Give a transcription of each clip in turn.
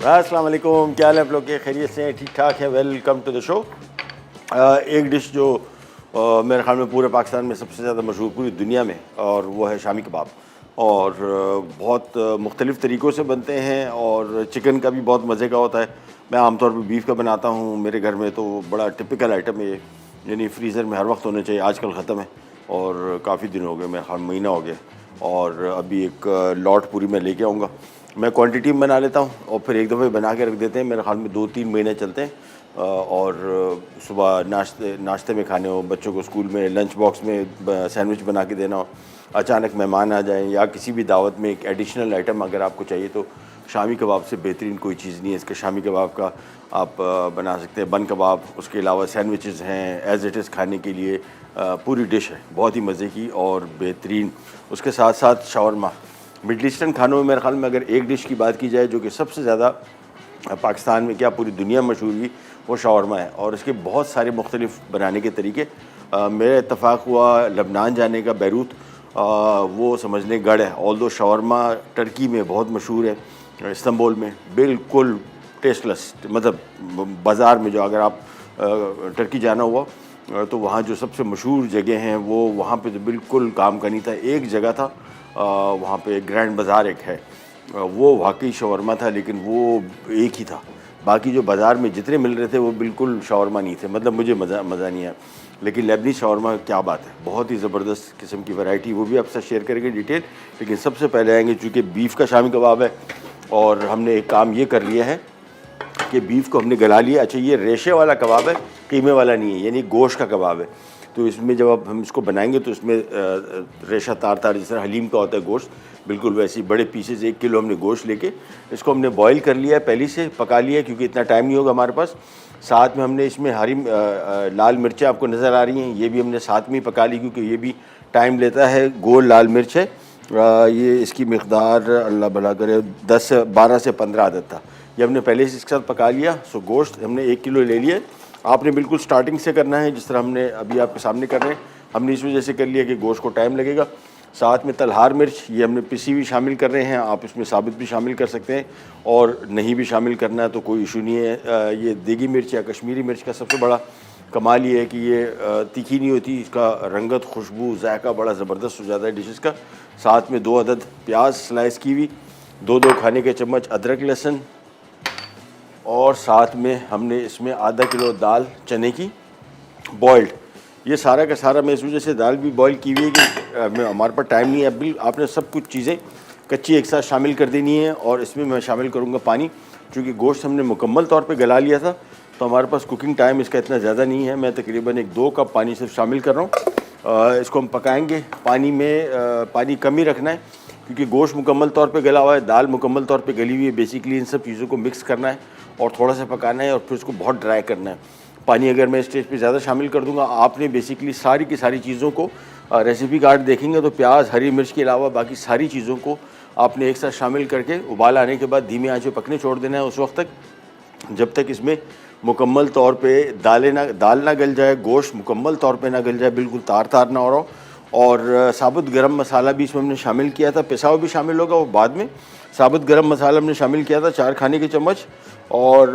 अस्सलाम वालेकुम, क्या हाल है आप लोग के? खैरियत से हैं? ठीक ठाक है? Welcome to the show. एक डिश जो मेरे ख्याल में पूरे पाकिस्तान में सबसे ज़्यादा मशहूर पूरी दुनिया में, और वो है शामी कबाब। और बहुत मुख्तलिफ़ तरीक़ों से बनते हैं और चिकन का भी बहुत मज़े का होता है। मैं आमतौर पर बीफ का बनाता हूँ मेरे घर में, तो बड़ा टिपिकल आइटम है ये, यानी फ्रीज़र में हर वक्त होने चाहिए। आजकल ख़त्म है और काफ़ी दिन हो गए, मेरे ख्याल महीना हो गया। और अभी एक लॉट पूरी मैं लेके आऊँगा। मैं क्वांटिटी में बना लेता हूँ और फिर एक दफ़े बना के रख देते हैं। मेरे ख्याल में 2-3 महीने चलते हैं। और सुबह नाश्ते में खाने हो, बच्चों को स्कूल में लंच बॉक्स में सैंडविच बना के देना हो, अचानक मेहमान आ जाएं, या किसी भी दावत में एक एडिशनल आइटम अगर आपको चाहिए, तो शामी कबाब से बेहतरीन कोई चीज़ नहीं है। इसके शामी कबाब का आप बना सकते हैं बन कबाब। उसके अलावा सैंडविचेज़ हैं एज़ इट इज़ खाने के लिए। पूरी डिश है बहुत ही मज़े की और बेहतरीन। उसके साथ साथ शवरमा। मिडल ईस्टर्न खानों में मेरे ख्याल में अगर एक डिश की बात की जाए जो कि सबसे ज़्यादा पाकिस्तान में क्या पूरी दुनिया में मशहूर हुई, वो शवरमा है। और इसके बहुत सारे मुख्तलिफ बनाने के तरीके। मेरा इत्तफ़ाक़ हुआ लबनान जाने का, बैरूत, वो समझने गढ़ है। ऑल्दो शवरमा टर्की में बहुत मशहूर है, इस्तांबुल में बिल्कुल टेस्टलेस। मतलब बाज़ार में जो अगर आप टर्की जाना हुआ तो वहाँ जो सबसे मशहूर जगह हैं वो वहाँ पे तो बिल्कुल काम का नहीं था। एक जगह था वहाँ पे ग्रैंड बाज़ार एक है, वो वाकई शवरमा था, लेकिन वो एक ही था। बाकी जो बाज़ार में जितने मिल रहे थे वो बिल्कुल शवरमा नहीं थे। मतलब मुझे मज़ा नहीं आया। लेकिन लेबनी शवरमा क्या बात है, बहुत ही ज़बरदस्त किस्म की वैरायटी, वो भी आपसे शेयर करेंगे डिटेल। लेकिन सबसे पहले आएंगे, चूँकि बीफ का शामी कबाब है और हमने एक काम ये कर लिया है कि बीफ को हमने गला लिया। अच्छा, ये रेशे वाला कबाब है, कीमे वाला नहीं है, यानी गोश्त का कबाब है। तो इसमें जब हम इसको बनाएंगे तो इसमें रेशा तार तार जिस तरह हलीम का होता है गोश्त, बिल्कुल वैसे ही बड़े पीसेज 1 किलो हमने गोश्त लेके इसको हमने बॉईल कर लिया है, पहले से पका लिया है, क्योंकि इतना टाइम नहीं होगा हमारे पास। साथ में हमने इसमें हरी लाल मिर्चें आपको नज़र आ रही हैं, ये भी हमने साथ में ही पका ली, क्योंकि ये भी टाइम लेता है। गोल लाल मिर्च है, ये इसकी मकदार अल्लाह भला करे 12 से 15 आदत था। ये हमने पहले से इसके साथ पका लिया। सो गोश्त हमने 1 किलो ले लिया। आपने बिल्कुल स्टार्टिंग से करना है, जिस तरह हमने अभी आपके सामने कर रहे हैं। हमने इस वजह से कर लिया कि गोश्त को टाइम लगेगा। साथ में तलहार मिर्च, ये हमने पिसी हुई शामिल कर रहे हैं, आप इसमें साबित भी शामिल कर सकते हैं, और नहीं भी शामिल करना है तो कोई इशू नहीं है। ये देगी मिर्च या कश्मीरी मिर्च का सबसे बड़ा कमाल ये है कि ये तीखी नहीं होती, इसका रंगत, खुशबू, जायका बड़ा ज़बरदस्त हो जाता है डिशेस का। साथ में 2 अदद प्याज स्लाइस की हुई, 2-2 खाने के चम्मच अदरक लहसुन, और साथ में हमने इसमें आधा किलो दाल चने की बॉइल्ड। ये सारा का सारा मैं इस वजह से दाल भी बॉईल की हुई है कि हमारे पास टाइम नहीं है। अभी आपने सब कुछ चीज़ें कच्ची एक साथ शामिल कर देनी है। और इसमें मैं शामिल करूँगा पानी, क्योंकि गोश्त हमने मुकम्मल तौर पे गला लिया था, तो हमारे पास कुकिंग टाइम इसका इतना ज़्यादा नहीं है। मैं तकरीबन 1-2 कप पानी सिर्फ शामिल कर रहा हूँ। इसको हम पकाएँगे। पानी में पानी कम ही रखना है, क्योंकि गोश्त मुकम्मल तौर पे गला हुआ है, दाल मुकम्मल तौर पे गली हुई है। बेसिकली इन सब चीज़ों को मिक्स करना है और थोड़ा सा पकाना है, और फिर उसको बहुत ड्राई करना है। पानी अगर मैं स्टेज पे ज़्यादा शामिल कर दूंगा, आपने बेसिकली सारी की सारी चीज़ों को रेसिपी कार्ड देखेंगे तो प्याज, हरी मिर्च के अलावा बाकी सारी चीज़ों को आपने एक साथ शामिल करके उबाल आने के बाद धीमी आंच पे पकने छोड़ देना है उस वक्त तक, जब तक इसमें मुकम्मल तौर पे दाल ना गल जाए, गोश्त मुकम्मल तौर पे ना गल जाए, बिल्कुल तार तार ना हो रहा हो। और साबुत गरम मसाला भी इसमें हमने शामिल किया था, पिसा हुआ भी शामिल होगा वो बाद में। साबुत गरम मसाला हमने शामिल किया था 4 खाने के चम्मच, और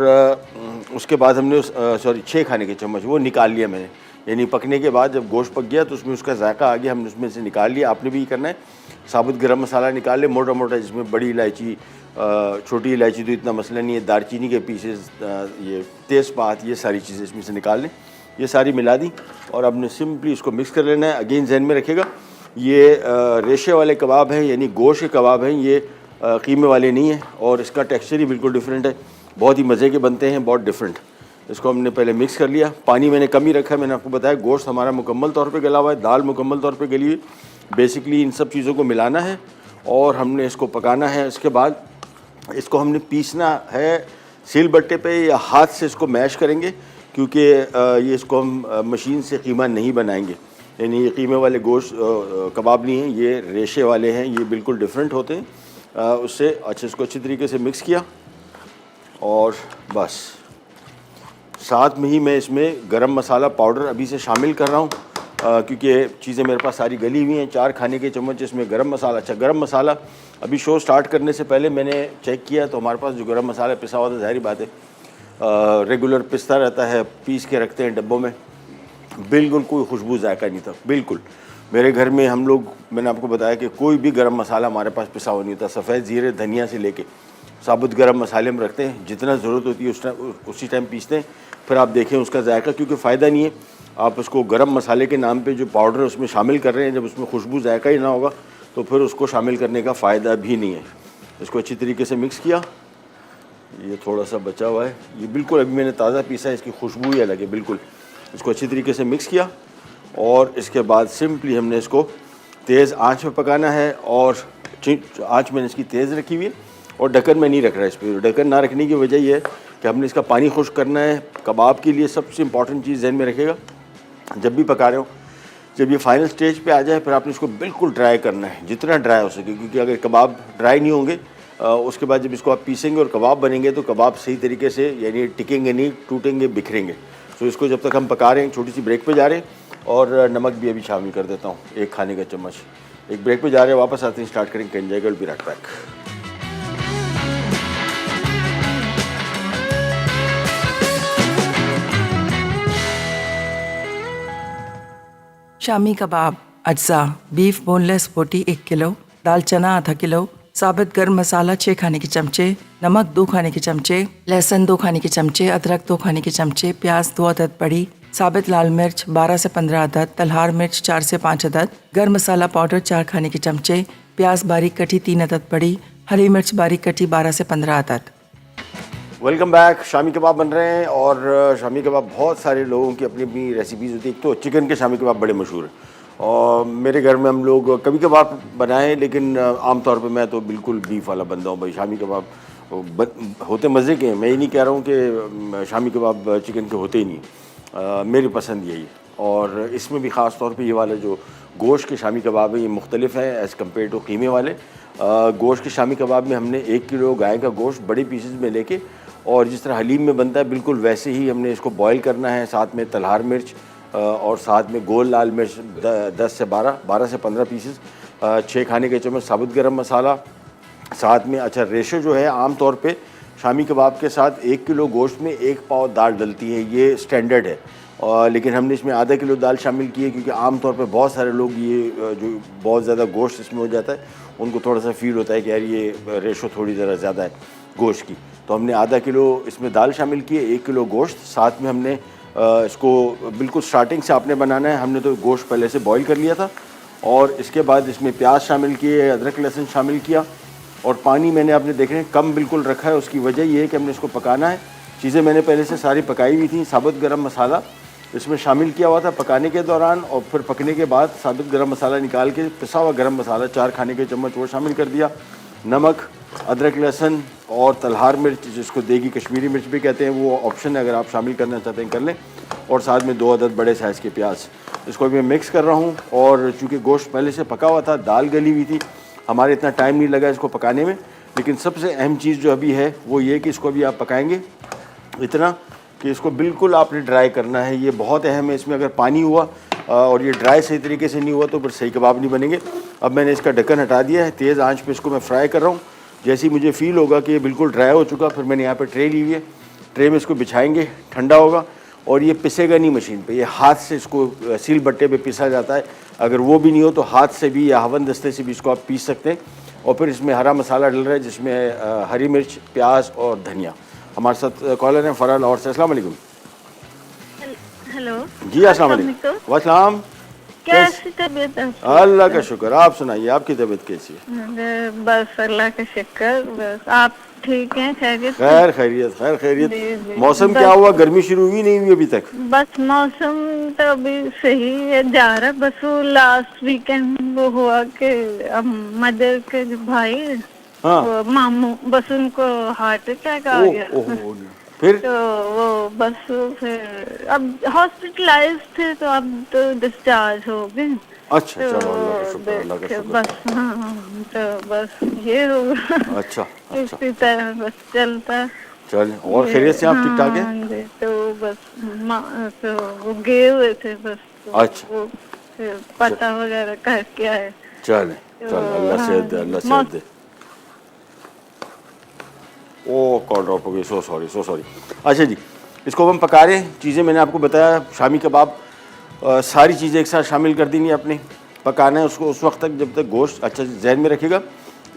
उसके बाद हमने 6 खाने के चम्मच वो निकाल लिया मैंने। यानी पकने के बाद जब गोश्त पक गया तो उसमें उसका जायका आ गया, हमने उसमें से निकाल लिया। आपने भी करना है, साबुत गरम मसाला निकाल ले मोटा मोटा, जिसमें बड़ी इलायची, छोटी इलायची तो इतना मसला नहीं है, दारचीनी के पीसेस, ये तेज़पात, ये सारी चीज़ें इसमें से निकाल लें। ये सारी मिला दी और आपने सिंपली इसको मिक्स कर लेना है। अगेन जहन में रखिएगा, ये रेशे वाले कबाब हैं, यानी गोश्त के कबाब हैं, ये कीमे वाले नहीं हैं, और इसका टेक्सचर ही बिल्कुल डिफरेंट है। बहुत ही मज़े के बनते हैं, बहुत डिफरेंट। इसको हमने पहले मिक्स कर लिया। पानी मैंने कम ही रखा है, मैंने आपको बताया। गोश्त हमारा मुकम्मल तौर पे गला हुआ है, दाल मुकम्मल तौर पे गली हुई। बेसिकली इन सब चीज़ों को मिलाना है और हमने इसको पकाना है। इसके बाद इसको हमने पीसना है सिलबट्टे पे या हाथ से इसको मैश करेंगे, क्योंकि ये इसको हम मशीन से कीमा नहीं बनाएंगे। यानी ये कीमे वाले गोश्त कबाब नहीं हैं, ये रेशे वाले हैं, ये बिल्कुल डिफरेंट होते हैं। उससे अच्छा इसको अच्छी तरीके से मिक्स किया, और बस साथ में ही मैं इसमें गरम मसाला पाउडर अभी से शामिल कर रहा हूँ। क्योंकि चीज़ें मेरे पास सारी गली हुई हैं। 4 खाने के चम्मच इसमें गरम मसाला। अच्छा, गरम मसाला अभी शो स्टार्ट करने से पहले मैंने चेक किया तो हमारे पास जो गरम मसाला पिसा हुआ था, ज़ाहिर बात है रेगुलर पिसता रहता है, पीस के रखते हैं डब्बों में, बिल्कुल कोई खुशबू जायका नहीं था बिल्कुल। मेरे घर में हम लोग, मैंने आपको बताया कि कोई भी गरम मसाला हमारे पास पिसा हुआ नहीं होता। सफ़ेद ज़ीरे धनिया से लेके साबुत गरम मसाले हम रखते हैं, जितना ज़रूरत होती है उसी टाइम पीसते हैं। फिर आप देखें उसका जायका, क्योंकि फ़ायदा नहीं है आप उसको गरम मसाले के नाम पे जो पाउडर उसमें शामिल कर रहे हैं, जब उसमें खुशबू जायका ही ना होगा तो फिर उसको शामिल करने का फ़ायदा भी नहीं है। इसको अच्छी तरीके से मिक्स किया। ये थोड़ा सा बचा हुआ है, ये बिल्कुल अभी मैंने ताज़ा पीसा है, इसकी खुशबू ही अलग है बिल्कुल। इसको अच्छी तरीके से मिक्स किया और इसके बाद सिंपली हमने इसको तेज़ आंच में पकाना है। और आंच मैंने इसकी तेज़ रखी हुई है और ढक्कन में नहीं रख रहा है। इस पर ढक्कन ना रखने की वजह यह है कि हमने इसका पानी खुश्क करना है। कबाब के लिए सबसे इंपॉर्टेंट चीज़ ज़हन में रखिएगा, जब भी पका रहे हो, जब ये फाइनल स्टेज पे आ जाए फिर आपने इसको बिल्कुल ड्राई करना है, जितना ड्राई हो सके, क्योंकि अगर कबाब ड्राई नहीं होंगे उसके बाद जब इसको आप पीसेंगे और कबाब बनेंगे तो कबाब सही तरीके से यानी टिकेंगे नहीं, टूटेंगे, बिखरेंगे। तो इसको जब तक हम पका रहे हैं, छोटी सी ब्रेक पे जा रहे हैं और नमक भी अभी शामिल कर देता हूँ, 1 खाने का चम्मच। एक ब्रेक पे जा रहे हैं, वापस आते हैं, स्टार्ट करेंगे। कैन जाएगा बी राइट बैक। शामी कबाब, अज्जा, बीफ बोनलेस बोटी 1 किलो, दाल चना आधा किलो, साबित गर्म मसाला 6 खाने के चमचे, नमक 2 खाने के चमचे, लहसुन 2 खाने के चमचे, अदरक 2 खाने के चमचे, प्याज 2 अदद बड़ी, साबित लाल मिर्च 12 से 15 अदद, तलहार मिर्च 4 से 5 अदद, गर्म मसाला पाउडर 4 खाने के चमचे, प्याज बारीक कटी 3 अदद बड़ी, हरी मिर्च बारीक कटी 12 से 15 अदद। Welcome back. शामी कबाब बन रहे हैं और शामी कबाब बहुत सारे लोगों की अपनी अपनी रेसिपीज़ होती है। एक तो चिकन के शामी कबाब बड़े मशहूर हैं और मेरे घर में हम लोग कभी कभार बनाएं, लेकिन आमतौर पे मैं तो बिल्कुल बीफ वाला बंदा हूँ भाई। शामी कबाब होते मज़े के हैं, मैं ये नहीं कह रहा हूँ कि शामी कबाब चिकन के होते ही नहीं। मेरी पसंद यही है और इसमें भी ख़ास तौर पे ये वाला जो गोश्त के शामी कबाब है ये मुख्तलिफ है एज़ कम्पेयर टू कीमे वाले। गोश्त के शामी कबाब में हमने 1 किलो गाय का गोश्त बड़ी पीसेस में लेके और जिस तरह हलीम में बनता है बिल्कुल वैसे ही हमने इसको बॉयल करना है। साथ में तलहार मिर्च और साथ में गोल लाल मिर्च 10 से 12 से 15 पीसेस, 6 खाने के चम्मच साबुत गरम मसाला साथ में। अच्छा, रेशो जो है आम तौर पे शामी कबाब के साथ 1 किलो गोश्त में 1 पाव दाल डलती है, ये स्टैंडर्ड है। लेकिन हमने इसमें आधा किलो दाल शामिल की है क्योंकि आम तौर पे बहुत सारे लोग ये जो बहुत ज़्यादा गोश्त इसमें हो जाता है उनको थोड़ा सा फील होता है कि यार ये रेशो थोड़ी ज़रा ज़्यादा है गोश्त की, तो हमने आधा किलो इसमें दाल शामिल की है, 1 किलो गोश्त। साथ में हमने इसको बिल्कुल स्टार्टिंग से आपने बनाना है, हमने तो गोश्त पहले से बॉईल कर लिया था और इसके बाद इसमें प्याज शामिल किए, अदरक लहसुन शामिल किया और पानी मैंने आपने देख रहे हैं कम बिल्कुल रखा है। उसकी वजह ये है कि हमने इसको पकाना है। चीज़ें मैंने पहले से सारी पकाई हुई थी। साबुत गरम मसाला इसमें शामिल किया हुआ था पकाने के दौरान और फिर पकने के बाद साबुत गरम मसाला निकाल के पिसा हुआ गरम मसाला 4 खाने के चम्मच वो शामिल कर दिया। नमक, अदरक लहसुन और तलहार मिर्च जिसको देगी कश्मीरी मिर्च भी कहते हैं, वो ऑप्शन है, अगर आप शामिल करना चाहते हैं कर लें। और साथ में 2 अदद बड़े साइज़ के प्याज। इसको अभी मैं मिक्स कर रहा हूँ और चूँकि गोश्त पहले से पका हुआ था, दाल गली हुई थी, हमारे इतना टाइम नहीं लगा इसको पकाने में। लेकिन सबसे अहम चीज़ जो अभी है वो ये कि इसको अभी आप पकाएंगे इतना कि इसको बिल्कुल आपने ड्राई करना है। ये बहुत अहम है। इसमें अगर पानी हुआ और ये ड्राई सही तरीके से नहीं हुआ तो फिर सही कबाब नहीं बनेंगे। अब मैंने इसका ढक्कन हटा दिया है, तेज़ आंच पे इसको मैं फ्राई कर रहा हूँ। जैसे ही मुझे फ़ील होगा कि ये बिल्कुल ड्राई हो चुका, फिर मैंने यहाँ पे ट्रे ली हुई है, ट्रे में इसको बिछाएंगे, ठंडा होगा और ये पिसेगा नहीं मशीन पे, ये हाथ से इसको सील बट्टे पे पिसा जाता है। अगर वो भी नहीं हो तो हाथ से भी या हवन दस्ते से भी इसको आप पीस सकते हैं। और फिर इसमें हरा मसाला डल रहा है जिसमें हरी मिर्च, प्याज और धनिया। हमारे साथ कॉलर हैं फराल और से। अस्सलाम वालेकुम। हेलो जी अस्सलाम वालेकुम। वालेकुम। कैसी तबीयत है? अल्लाह का शुक्र, आप सुनाइए आपकी तबीयत कैसी है? अरे बस अल्लाह का शुक्र, बस आप ठीक हैं? खैरियत? खैर खैरियत, खैर खैरियत। जी, जी। मौसम क्या हुआ, गर्मी शुरू हुई नहीं हुई अभी तक? बस मौसम तो अभी सही है, जा रहा। बस वो लास्ट वीकेंड वो हुआ कि मदर के जो भाई हाँ। वो मामू, बस उनको हार्ट अटैक आ गया। ओह, फिर तो वो बस फिर अब हॉस्पिटलाइज थे तो अब तो डिस्चार्ज हो गए। अच्छा, चलो अल्लाह का शुक्र, अल्लाह का शुक्र। बस हाँ, तो बस ये होगा। अच्छा अच्छा, इसी तरह बस चलता। चल और खैरियत से आप ठीक ठाक हैं? हाँ जी, तो बस तो वो गए हुए थे बस तो अच्छा। वो फिर पता वगैरह करके आए। चले चल, अल्लाह सेहत दे, अल्लाह सेहत दे। ओ कॉल ड्रॉप हो गई, सो सॉरी। अच्छा जी, इसको हम पका रहे हैं। चीज़ें मैंने आपको बताया, शामी कबाब सारी चीज़ें एक साथ शामिल कर देनी है आपने। पकाना है उसको उस वक्त तक जब तक गोश्त, अच्छा जहन में रखिएगा,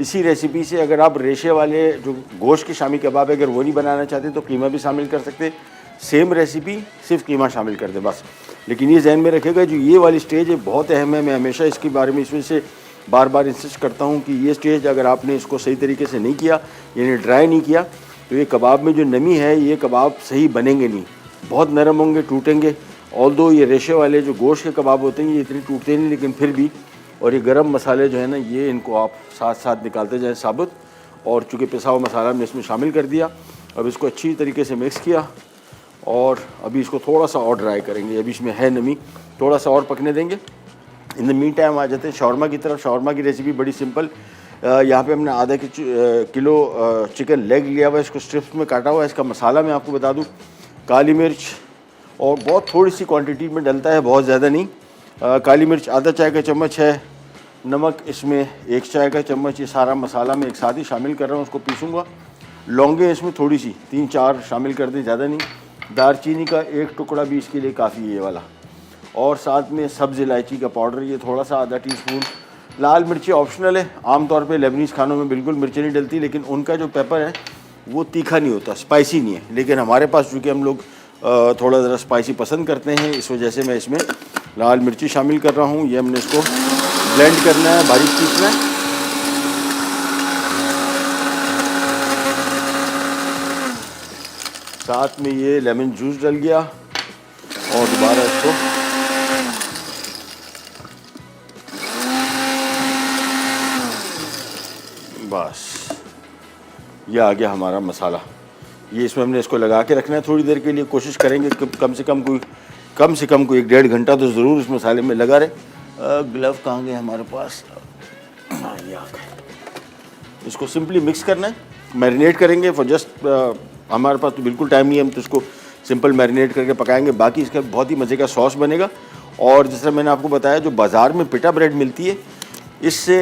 इसी रेसिपी से अगर आप रेशे वाले जो गोश्त के शामी कबाब है अगर वो नहीं बनाना चाहते तो कीमा भी शामिल कर सकते। सेम रेसिपी, सिर्फ कीमा शामिल कर दे बस। लेकिन ये जहन में रखिएगा, जो ये वाली स्टेज है बहुत अहम है। मैं हमेशा इसके बारे में इस वजह से बार बार इंसिस्ट करता हूँ कि ये स्टेज अगर आपने इसको सही तरीके से नहीं किया, यानी ड्राई नहीं किया, तो ये कबाब में जो नमी है ये कबाब सही बनेंगे नहीं, बहुत नरम होंगे, टूटेंगे। ऑल्दो ये रेशे वाले जो गोश्त के कबाब होते हैं ये इतने टूटते नहीं, लेकिन फिर भी, और ये गरम मसाले जो है ना ये इनको आप साथ साथ निकालते जाएँ साबुत। और चूँकि पिसा हुआ मसाला हमने इसमें शामिल कर दिया, अब इसको अच्छी तरीके से मिक्स किया और अभी इसको थोड़ा सा और ड्राई करेंगे। अभी इसमें है नमी, थोड़ा सा और पकने देंगे। इन द मीन टाइम आ जाते हैं शौरमा की तरफ। शौरमा की रेसिपी बड़ी सिंपल। यहाँ पे हमने आधा किलो चिकन लेग लिया हुआ है, इसको स्ट्रिप्स में काटा हुआ है। इसका मसाला मैं आपको बता दूँ, काली मिर्च और बहुत थोड़ी सी क्वांटिटी में डलता है, बहुत ज़्यादा नहीं। काली मिर्च आधा चाय का चम्मच है, नमक इसमें 1 चाय का चम्मच। ये सारा मसाला मैं एक साथ ही शामिल कर रहा हूँ, उसको पीसूँगा। लौंगे इसमें थोड़ी सी 3-4 शामिल कर दें, ज़्यादा नहीं। दालचीनी का 1 टुकड़ा भी इसके लिए काफ़ी है ये वाला। और साथ में सब्ज़ इलायची का पाउडर, ये थोड़ा सा आधा टीस्पून। लाल मिर्ची ऑप्शनल है, आमतौर पे लेबनीज़ खानों में बिल्कुल मिर्ची नहीं डलती, लेकिन उनका जो पेपर है वो तीखा नहीं होता, स्पाइसी नहीं है। लेकिन हमारे पास चूँकि हम लोग थोड़ा ज़रा स्पाइसी पसंद करते हैं, इस वजह से मैं इसमें लाल मिर्ची शामिल कर रहा हूँ। ये हमने इसको ब्लेंड करना है, बारीक पीसना है। साथ में ये लेमन जूस डल गया और दोबारा इसको बस, ये आ गया हमारा मसाला। ये इसमें हमने इसको लगा के रखना है थोड़ी देर के लिए। कोशिश करेंगे कि कम से कम कोई 1-1.5 घंटा तो ज़रूर इस मसाले में लगा रहे। ग्लव कहाँ गए हमारे पास? हाँ, ये आ गए। इसको सिंपली मिक्स करना है, मैरिनेट करेंगे फॉर जस्ट, हमारे पास तो बिल्कुल टाइम नहीं है, हम तो इसको सिंपल मैरिनेट करके पकाएंगे। बाकी इसका बहुत ही मज़े का सॉस बनेगा। और जिस तरह मैंने आपको बताया, जो बाज़ार में पिटा ब्रेड मिलती है, इससे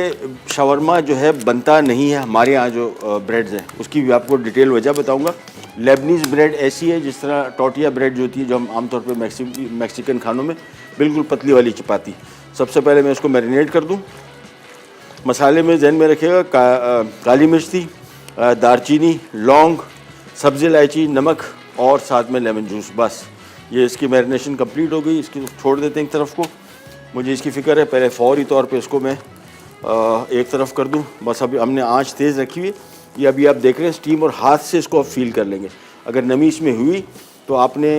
शवरमा जो है बनता नहीं है। हमारे यहाँ जो ब्रेड्स हैं उसकी भी आपको डिटेल वजह बताऊँगा। लेबनीज़ ब्रेड ऐसी है जिस तरह टोटिया ब्रेड जो होती है, जो हम आमतौर पे मैक्सिकन खानों में, बिल्कुल पतली वाली चपाती। सबसे पहले मैं इसको मैरिनेट कर दूँ। मसाले में जहन में रखिएगा, काली मिर्च थी, दालचीनी, लौंग, सब्ज़ी इलायची, नमक और साथ में लेमन जूस। बस ये इसकी मैरिनेशन कंप्लीट हो गई। इसकी छोड़ देते हैं एक तरफ को। मुझे इसकी फ़िक्र है, पहले फ़ौरी तौर पे इसको मैं एक तरफ कर दूं। बस अभी हमने आंच तेज़ रखी हुई है। ये अभी आप देख रहे हैं स्टीम, और हाथ से इसको आप फील कर लेंगे। अगर नमी इसमें हुई तो आपने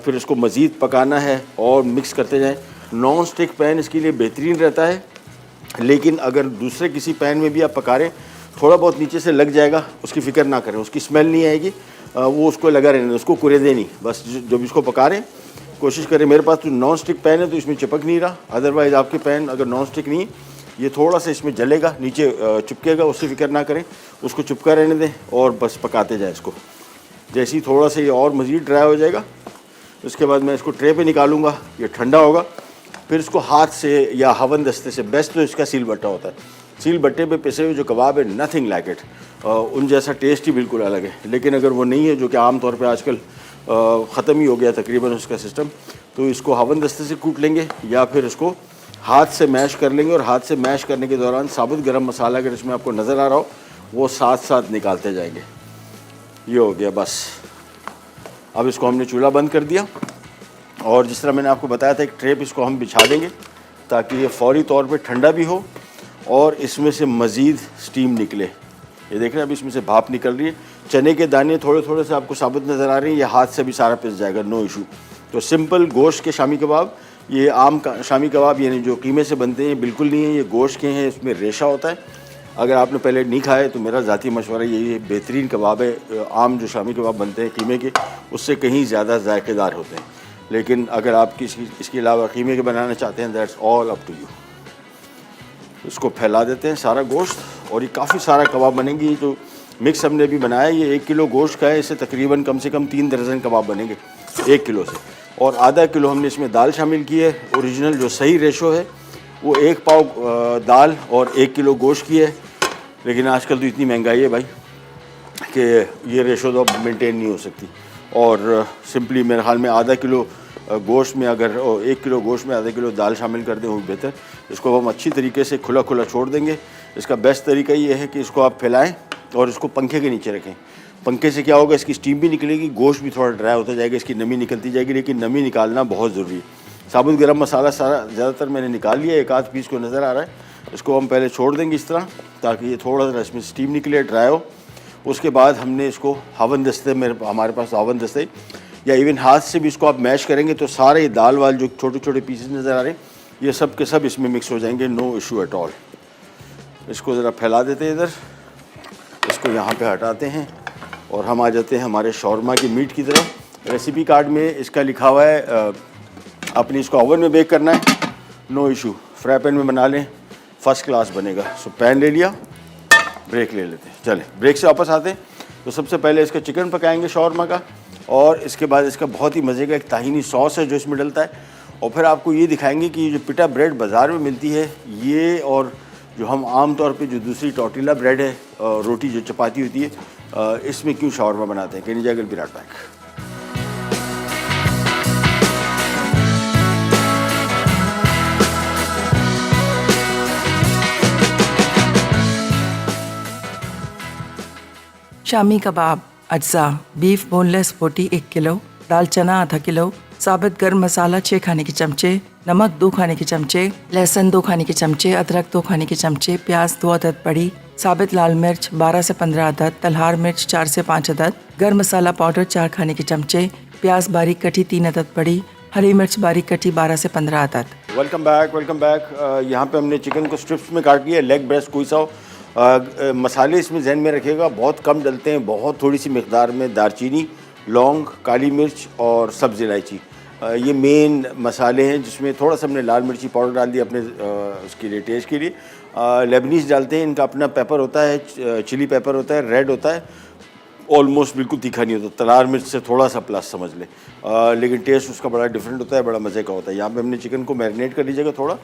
फिर इसको मज़ीद पकाना है और मिक्स करते जाएँ। नॉन स्टिक पैन इसके लिए बेहतरीन रहता है, लेकिन अगर दूसरे किसी पैन में भी आप पका रहे, थोड़ा बहुत नीचे से लग जाएगा, उसकी फ़िक्र ना करें, उसकी स्मेल नहीं आएगी, वो उसको लगा रहने, उसको कुरेदे नहीं। बस जब इसको पका रहे कोशिश करें। मेरे पास तो नॉन स्टिक पैन है तो इसमें चिपक नहीं रहा। अदरवाइज़ आपके पैन अगर नॉन स्टिक नहीं है, ये थोड़ा सा इसमें जलेगा, नीचे चिपकेगा, उससे फ़िक्र ना करें, उसको चिपका रहने दें और बस पकाते जाएँ इसको। जैसे ही थोड़ा सा ये और मज़ीद ड्राई हो जाएगा, उसके बाद मैं इसको ट्रे पे निकालूंगा, ये ठंडा होगा। फिर इसको हाथ से या हवन दस्ते से, बेस्ट तो इसका सील बट्टा होता है, सील बट्टे पे पिसे हुए जो कबाब है, नथिंग लाइक इट, उन जैसा टेस्ट ही बिल्कुल अलग है। लेकिन अगर वो नहीं है, जो कि आम तौर पे आजकल ख़त्म ही हो गया तकरीबन उसका सिस्टम, तो इसको हवन दस्ते से कूट लेंगे या फिर इसको हाथ से मैश कर लेंगे। और हाथ से मैश करने के दौरान साबुत गरम मसाला अगर इसमें आपको नज़र आ रहा हो, वो साथ साथ निकालते जाएंगे। ये हो गया बस। अब इसको हमने चूल्हा बंद कर दिया और जिस तरह मैंने आपको बताया था, एक ट्रे पे इसको हम बिछा देंगे ताकि ये फ़ौरी तौर पे ठंडा भी हो और इसमें से मज़ीद स्टीम निकले। ये देख रहे हैं, अब इसमें से भाप निकल रही है। चने के दाने थोड़े थोड़े से आपको साबुत नज़र आ रहे हैं, ये हाथ से भी सारा पिस जाएगा, नो इशू। तो सिंपल गोश्त के शामी कबाब, ये आम शामी कबाब यानी जो कीमे से बनते हैं, बिल्कुल नहीं है, ये गोश्त के हैं, इसमें रेशा होता है। अगर आपने पहले नहीं खाए तो मेरा ज़ाती मशवरा यही है, बेहतरीन कबाब है। आम जो शामी कबाब बनते हैं कीमे के, उससे कहीं ज़्यादा जायकेदार होते हैं। लेकिन अगर आप इसके अलावा कीमे के बनाना चाहते हैं, that's all up to you. इसको फैला देते हैं सारा गोश्त, और ये काफ़ी सारा कबाब बनेंगे। जो मिक्स हमने अभी बनाया, ये 1 किलो गोश्त का है, इससे तकरीबन कम से कम 3 दर्जन कबाब बनेंगे 1 किलो से। और आधा किलो हमने इसमें दाल शामिल की है। ओरिजिनल जो सही रेशो है वो 1 पाव दाल और 1 किलो गोश्त की है, लेकिन आजकल तो इतनी महंगाई है भाई कि ये रेशो तो अब मेंटेन नहीं हो सकती। और सिंपली मेरे ख्याल में आधा किलो गोश्त में अगर 1 किलो गोश्त में आधा किलो दाल शामिल कर दें वो बेहतर। इसको हम अच्छी तरीके से खुला खुला छोड़ देंगे। इसका बेस्ट तरीका ये है कि इसको आप फैलाएं और इसको पंखे के नीचे रखें। पंखे से क्या होगा, इसकी स्टीम भी निकलेगी, गोश्त भी थोड़ा ड्राई होता जाएगा, इसकी नमी निकलती जाएगी, लेकिन नमी निकालना बहुत ज़रूरी है। साबुत गरम मसाला सारा ज़्यादातर मैंने निकाल लिया, एक आध पीस को नज़र आ रहा है। इसको हम पहले छोड़ देंगे इस तरह ताकि ये थोड़ा सा इसमें स्टीम निकले, ड्राई हो। उसके बाद हमने इसको हवन दस्ते में, हमारे पास हवन दस्ते या इवन हाथ से भी इसको आप मैश करेंगे तो सारे ये दाल वाल जो छोटे छोटे पीसेस नज़र आ रहे हैं ये सब के सब इसमें मिक्स हो जाएंगे, नो इशू एट ऑल। इसको ज़रा फैला देते हैं इधर, इसको यहाँ पे हटाते हैं और हम आ जाते हैं हमारे शौरमा की मीट की तरफ। रेसिपी कार्ड में इसका लिखा हुआ है अपनी इसको ओवन में बेक करना है, नो इशू। फ्राई पैन में बना लें, फर्स्ट क्लास बनेगा। सो पैन ले लिया, ब्रेक ले लेते हैं। चलें ब्रेक से वापस आते हैं। तो सबसे पहले इसका चिकन पकाएंगे शौरमा का, और इसके बाद इसका बहुत ही मज़े का एक ताहीनी सॉस है जो इसमें डलता है। और फिर आपको ये दिखाएंगे कि जो पिटा ब्रेड बाज़ार में मिलती है ये, और जो हम आम तौर पे जो दूसरी टोर्टिला ब्रेड है, रोटी जो चपाती होती है, इसमें क्यों शौरमा बनाते हैं। Can you juggle be right back. शामी कबाब, अज्जा, बीफ बोनलेस बोटी 1 किलो, दाल चना आधा किलो, साबित गर्म मसाला 6 खाने के चमचे, नमक 2 खाने के चमचे, लहसुन 2 खाने के चमचे, अदरक 2 खाने के चमचे, प्याज 2 अदद बड़ी, साबित लाल मिर्च 12 से 15 अदद, तलहार मिर्च 4 से 5 अदद, गर्म मसाला पाउडर 4 खाने के चमचे, प्याज बारीक कटी 3 अदद बड़ी, हरी मिर्च बारीक कटी 12 से 15 अदद। Welcome back, welcome back. यहाँ पे हमने चिकन को स्ट्रिप्स में काट लिया, लेग ब्रेस्ट कोई सा हो। मसाले इसमें जहन में रखिएगा बहुत कम डलते हैं, बहुत थोड़ी सी मिकदार में दालचीनी, लौंग, काली मिर्च और सब्ज़ इलायची, ये मेन मसाले हैं। जिसमें थोड़ा सा हमने लाल मिर्ची पाउडर डाल दिया अपने उसके लिए, टेस्ट के लिए। लेबनीज़ डालते हैं, इनका अपना पेपर होता है, चिली पेपर होता है, रेड होता है, ऑलमोस्ट बिल्कुल तीखा नहीं होता, तलार मिर्च से थोड़ा सा प्लस समझ ले, लेकिन टेस्ट उसका बड़ा डिफरेंट होता है, बड़ा मज़े का होता है। यहाँ पे हमने चिकन को मैरिनेट कर लीजिएगा थोड़ा।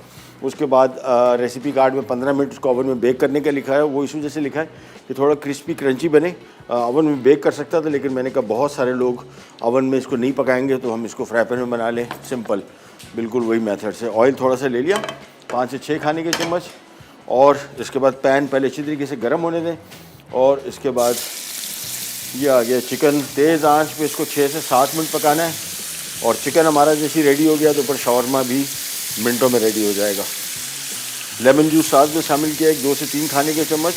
उसके बाद रेसिपी कार्ड में 15 मिनट उसको ओवन में बेक करने का लिखा है। वो इस वजह से लिखा है कि थोड़ा क्रिस्पी क्रंची बने। ओवन में बेक कर सकता था, लेकिन मैंने कहा बहुत सारे लोग ओवन में इसको नहीं पकाएंगे तो हम इसको फ्राई पैन में बना लें, सिंपल बिल्कुल वही मेथड से। ऑयल थोड़ा सा ले लिया, 5 से 6 खाने के चम्मच, और इसके बाद पैन पहले अच्छी तरीके से गर्म होने दें। और इसके बाद ये आ गया चिकन, तेज़ आंच पे इसको 6 से 7 मिनट पकाना है। और चिकन हमारा जैसे रेडी हो गया तो ऊपर शौरमा भी मिनटों में रेडी हो जाएगा। लेमन जूस साथ में शामिल किया, 2 से 3 खाने के चम्मच।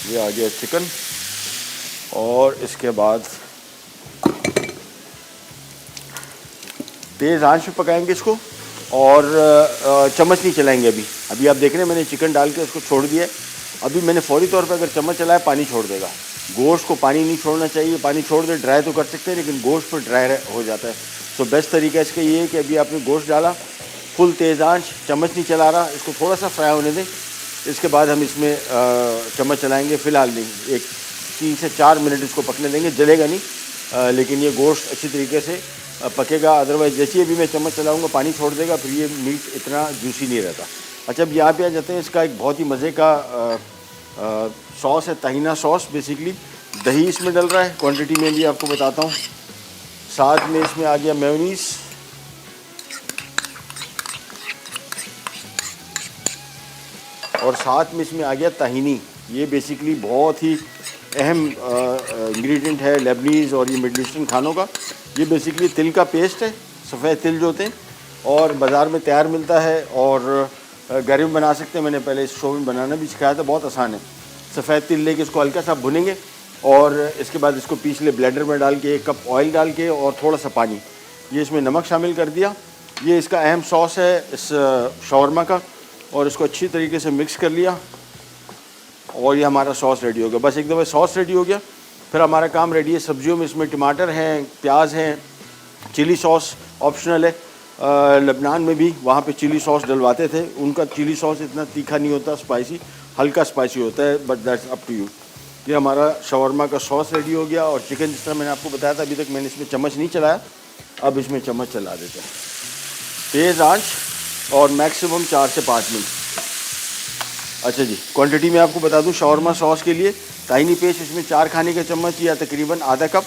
ये आ गया चिकन, और इसके बाद तेज़ आंच पे पकाएंगे इसको, और चम्मच नहीं चलाएंगे अभी आप देख रहे हैं मैंने चिकन डाल के उसको छोड़ दिया है। अभी मैंने फौरी तौर पे अगर चम्मच चलाया पानी छोड़ देगा। गोश्त को पानी नहीं छोड़ना चाहिए, पानी छोड़ दे ड्राई तो कर सकते हैं, लेकिन गोश्त पर ड्राई हो जाता है। तो बेस्ट तरीका इसका ये है कि अभी आपने गोश्त डाला, फुल तेज़ आंच, चम्मच नहीं चला रहा, इसको थोड़ा सा फ्राई होने दें। इसके बाद हम इसमें चम्मच चलाएँगे, फ़िलहाल नहीं, एक 3 से 4 मिनट इसको पकने देंगे, जलेगा नहीं, लेकिन ये गोश्त अच्छी तरीके से पकेगा। अदरवाइज़ जैसे ही अभी मैं चम्मच चलाऊँगा पानी छोड़ देगा, फिर ये मीट इतना जूसी नहीं रहता। अच्छा, अब यहाँ पे आ जाते हैं, इसका एक बहुत ही मज़े का सॉस है, ताहिना सॉस। बेसिकली दही इसमें डल रहा है, क्वांटिटी में भी आपको बताता हूँ। साथ में इसमें आ गया मेयोनीज़, और साथ में इसमें आ गया ताहिनी। ये बेसिकली बहुत ही अहम इंग्रेडिएंट है लेबनीज़ और ये मिडल ईस्टर्न खानों का। ये बेसिकली तिल का पेस्ट है, सफ़ेद तिल जो होते हैं, और बाज़ार में तैयार मिलता है, और घर में बना सकते हैं। मैंने पहले इस शो में बनाना भी सिखाया था, बहुत आसान है। सफ़ेद तिल लेके इसको हल्का सा भुनेंगे, और इसके बाद इसको पीस ले ब्लेंडर में डाल के, 1 कप ऑयल डाल के और थोड़ा सा पानी, ये इसमें नमक शामिल कर दिया। ये इसका अहम सॉस है इस शौरमा का, और इसको अच्छी तरीके से मिक्स कर लिया, और ये हमारा सॉस रेडी हो गया। बस एक दफ़ा सॉस रेडी हो गया, फिर हमारा काम रेडी है। सब्जियों में इसमें टमाटर हैं, प्याज हैं, चिली सॉस ऑप्शनल है। लबनान में भी वहाँ पे चिली सॉस डलवाते थे, उनका चिली सॉस इतना तीखा नहीं होता, स्पाइसी, हल्का स्पाइसी होता है, but that's up to you. ये हमारा शवरमा का सॉस रेडी हो गया। और चिकन जिस तरह मैंने आपको बताया था, अभी तक मैंने इसमें चम्मच नहीं चलाया, अब इसमें चम्मच चला देते हैं। तेज़ आंच और मैक्सिमम 4 से 5 मिनट। अच्छा जी, क्वांटिटी मैं आपको बता दूं, शवरमा सॉस के लिए ताहिनी पेस्ट इसमें 4 खाने के चम्मच या तकरीबन आधा कप,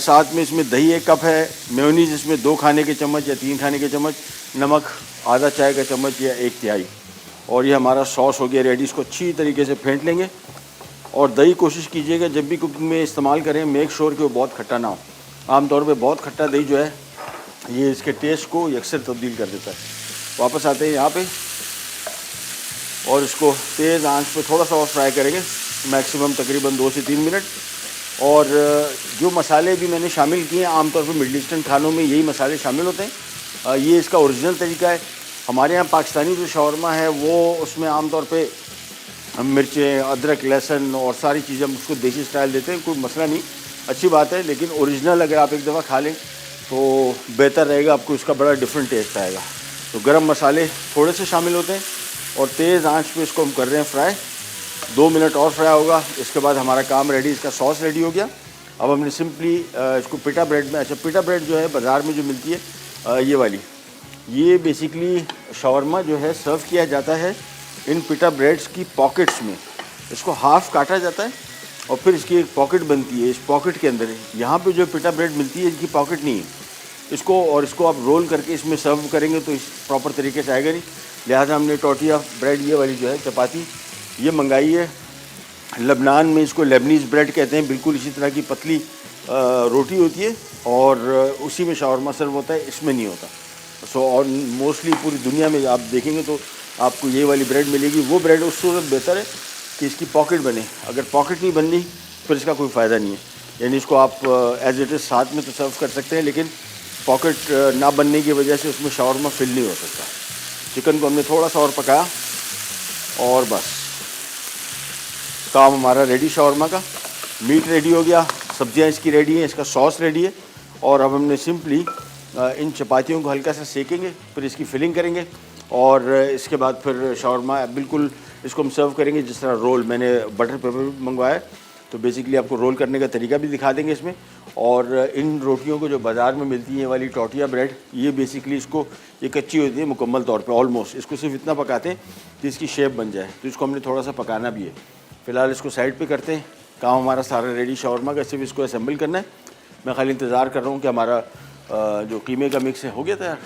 साथ में इसमें दही 1 कप है, मेयोनीज इसमें 2 खाने के चम्मच या 3 खाने के चम्मच, नमक आधा चाय का चम्मच या 1/3। और ये हमारा सॉस हो गया रेडी। इसको अच्छी तरीके से फेंट लेंगे। और दही कोशिश कीजिएगा जब भी कुकिंग में इस्तेमाल करें, मेक श्योर कि वो बहुत खट्टा ना हो। आमतौर पे बहुत खट्टा दही जो है ये इसके टेस्ट को यकसर तब्दील कर देता है। वापस आते हैं यहाँ पे और इसको तेज़ आंच पे थोड़ा सा और फ्राई करेंगे, मैक्सिमम तकरीबन 2 से 3 मिनट। और जो मसाले भी मैंने शामिल किए हैं, आमतौर पे मिडल ईस्टर्न खानों में यही मसाले शामिल होते हैं। ये इसका ओरिजिनल तरीका है। हमारे यहाँ पाकिस्तानी जो शवरमा है वो उसमें आमतौर पे हम मिर्चें, अदरक, लहसुन और सारी चीज़ें हम उसको देसी स्टाइल देते हैं, कोई मसला नहीं, अच्छी बात है। लेकिन ओरिजिनल अगर आप एक दफ़ा खा लें तो बेहतर रहेगा, आपको इसका बड़ा डिफरेंट टेस्ट आएगा। तो गरम मसाले थोड़े से शामिल होते हैं और तेज़ आंच पे इसको हम कर रहे हैं फ्राई। 2 मिनट और फ्राई होगा, इसके बाद हमारा काम रेडी। इसका सॉस रेडी हो गया। अब हमने सिंपली इसको पिटा ब्रेड में, अच्छा पिटा ब्रेड जो है बाज़ार में जो मिलती है ये वाली, ये बेसिकली शवरमा जो है सर्व किया जाता है इन पिटा ब्रेड्स की पॉकेट्स में। इसको हाफ़ काटा जाता है और फिर इसकी एक पॉकेट बनती है। इस पॉकेट के अंदर यहाँ पे जो पिटा ब्रेड मिलती है इनकी पॉकेट नहीं है। इसको आप रोल करके इसमें सर्व करेंगे तो इस प्रॉपर तरीके से आएगा नहीं। लिहाजा हमने टोटिया ब्रेड, ये वाली जो है चपाती, ये मंगाई है। लबनान में इसको लेबनीज़ ब्रेड कहते हैं। बिल्कुल इसी तरह की पतली रोटी होती है और उसी में शावरमा सर्व होता है, इसमें नहीं होता। सो और मोस्टली पूरी दुनिया में आप देखेंगे तो आपको ये वाली ब्रेड मिलेगी। वो ब्रेड उस सूरत बेहतर है कि इसकी पॉकेट बने। अगर पॉकेट नहीं बन रही फिर इसका कोई फ़ायदा नहीं है। यानी इसको आप एज इट इज़ साथ में तो सर्व कर सकते हैं, लेकिन पॉकेट ना बनने की वजह से उसमें शावरमा फिल नहीं हो सकता। चिकन को हमने थोड़ा सा और पकाया और बस काम हमारा रेडी। शवरमा का मीट रेडी हो गया, सब्जियां इसकी रेडी हैं, इसका सॉस रेडी है। और अब हमने सिंपली इन चपातियों को हल्का सा सेकेंगे, फिर इसकी फिलिंग करेंगे और इसके बाद फिर शवरमा बिल्कुल इसको हम सर्व करेंगे जिस तरह रोल। मैंने बटर पेपर मंगवाया, तो बेसिकली आपको रोल करने का तरीका भी दिखा देंगे इसमें। और इन रोटियों को जो बाज़ार में मिलती है ये वाली टोटिया ब्रेड, ये बेसिकली इसको, ये कच्ची होती है मुकम्मल तौर पे ऑलमोस्ट। इसको सिर्फ इतना पकाते हैं कि इसकी शेप बन जाए, तो इसको हमने थोड़ा सा पकाना भी है। फ़िलहाल इसको साइड पे करते हैं। काम हमारा सारा रेडी शवरमा का, सिर्फ इसको असेंबल करना है। मैं खाली इंतज़ार कर रहा हूँ कि हमारा जो कीमे का मिक्स है हो गया तैयार।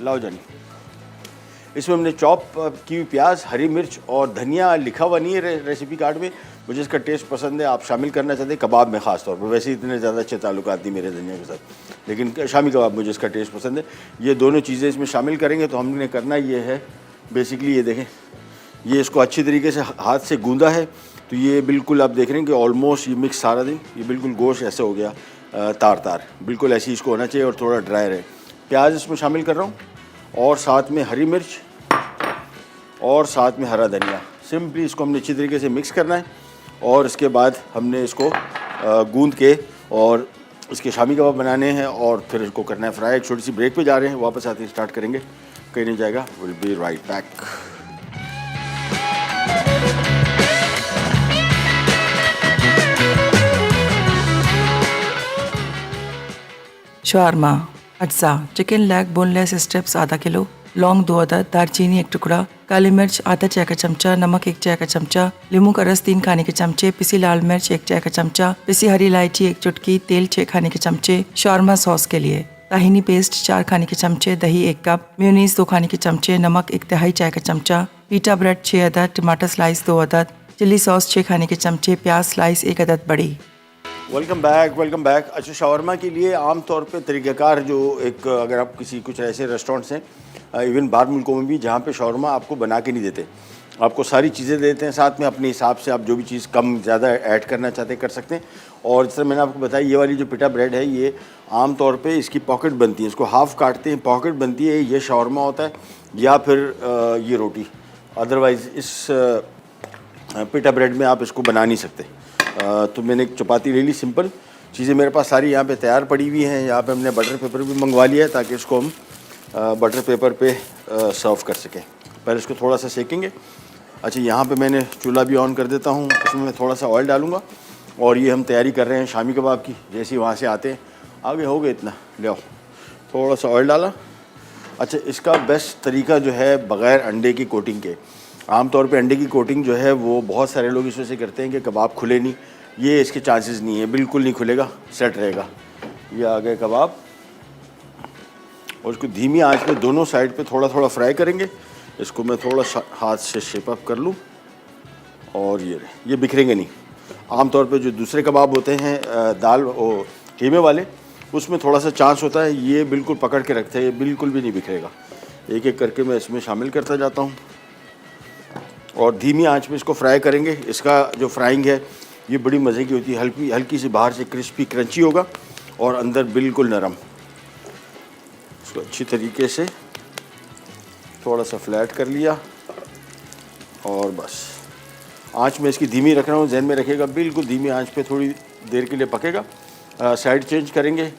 लाओ जानी। इसमें हमने चॉप की हुई प्याज, हरी मिर्च और धनिया, लिखा हुआ नहीं है रेसिपी कार्ड में, मुझे इसका टेस्ट पसंद है, आप शामिल करना चाहते हैं कबाब में ख़ास तौर पर। वैसे इतने ज़्यादा अच्छे ताल्लुकात नहीं मेरे धनिया के साथ, लेकिन शामी कबाब मुझे इसका टेस्ट पसंद है। ये दोनों चीज़ें इसमें शामिल करेंगे। तो हमने करना ये है बेसिकली, ये देखें, ये इसको अच्छी तरीके से हाथ से गूंदा है, तो ये बिल्कुल आप देख रहे हैं कि ऑलमोस्ट ये मिक्स सारा दिन, ये बिल्कुल गोश्त ऐसे हो गया तार तार, बिल्कुल ऐसी इसको होना चाहिए और थोड़ा ड्राई रहे। प्याज इसमें शामिल कर रहा हूँ और साथ में हरी मिर्च और साथ में हरा धनिया। सिंपली इसको हमने अच्छी तरीके से मिक्स करना है और इसके बाद हमने इसको गूंद के और इसके शामी कबाब बनाने हैं और फिर इसको करना है फ्राई। एक छोटी सी ब्रेक पे जा रहे हैं, वापस आते ही स्टार्ट करेंगे, कहीं नहीं जाएगा। Will be right back. शवरमा, अज्जा, चिकन लेग बोनलेस स्ट्रिप्स आधा किलो, लौंग 2 अदद, दालचीनी 1 टुकड़ा, काली मिर्च आधा चाय का चमचा, नमक 1 चाय का चमचा, नींबू का रस 3 खाने के चमचे, पिसी लाल मिर्च 1 चाय का चमचा, पिसी हरी इलायची 1 चुटकी, तेल 6 खाने के चमचे। शवरमा सॉस के लिए ताहिनी पेस्ट 4 खाने के चमचे, दही 1 कप, मेयोनीज 2 खाने के चमचे, नमक 1/2 चाय का चमचा, पीटा ब्रेड 6 अदद, टमाटर स्लाइस 2 अदद, चिली सॉस 6 खाने के चमचे, प्याज स्लाइस 1 अदद बड़ी। Welcome back, welcome back. अच्छा, शवरमा के लिए आम तौर पे तरीक़ाकार जो एक, अगर आप कुछ ऐसे रेस्टोरेंट्स हैं इवन बाहर मुल्कों में भी जहाँ पे शवरमा आपको बना के नहीं देते, आपको सारी चीज़ें देते हैं साथ में, अपने हिसाब से आप जो भी चीज़ कम ज़्यादा ऐड करना चाहते हैं कर सकते हैं। और जिस तरह मैंने आपको बताया, ये वाली जो पिटा ब्रेड है ये आम तौर पे इसकी पॉकेट बनती है, इसको हाफ़ काटते हैं, पॉकेट बनती है, ये शवरमा होता है या फिर ये रोटी। अदरवाइज़ इस पिटा ब्रेड में आप इसको बना नहीं सकते। तो मैंने एक चपाती ले ली, सिंपल चीज़ें मेरे पास सारी यहाँ पे तैयार पड़ी हुई हैं। यहाँ पे हमने बटर पेपर भी मंगवा लिया है ताकि इसको हम बटर पेपर पे सर्व कर सकें। पहले इसको थोड़ा सा सेकेंगे अच्छा, यहाँ पे मैंने चूल्हा भी ऑन कर देता हूँ। इसमें मैं थोड़ा सा ऑयल डालूँगा और ये हम तैयारी कर रहे हैं शामी कबाब की। जैसे ही वहाँ से आते हैं, आगे हो गए इतना, ले आओ, थोड़ा सा ऑयल डाला। अच्छा, इसका बेस्ट तरीका जो है बग़ैर अंडे की कोटिंग के, आमतौर पे अंडे की कोटिंग जो है वो बहुत सारे लोग इस वजह से करते हैं कि कबाब खुले नहीं। ये इसके चांसेस नहीं है, बिल्कुल नहीं खुलेगा, सेट रहेगा। ये आ गए कबाब और इसको धीमी आंच पे दोनों साइड पे थोड़ा थोड़ा फ्राई करेंगे। इसको मैं थोड़ा हाथ से शेप अप कर लूँ और ये बिखरेंगे नहीं। आमतौर पे जो दूसरे कबाब होते हैं दाल और कीमे वाले, उसमें थोड़ा सा चांस होता है, ये बिल्कुल पकड़ के रखते हैं, ये बिल्कुल भी नहीं बिखरेगा। एक एक करके मैं इसमें शामिल करता जाता हूँ और धीमी आंच में इसको फ्राई करेंगे। इसका जो फ्राइंग है ये बड़ी मज़े की होती है, हल्की हल्की सी बाहर से क्रिस्पी क्रंची होगा और अंदर बिल्कुल नरम। इसको अच्छी तरीके से थोड़ा सा फ्लैट कर लिया और बस आंच में इसकी धीमी रख रहा हूँ, जहन में रखिएगा, बिल्कुल धीमी आंच पे थोड़ी देर के लिए पकेगा। साइड चेंज करेंगे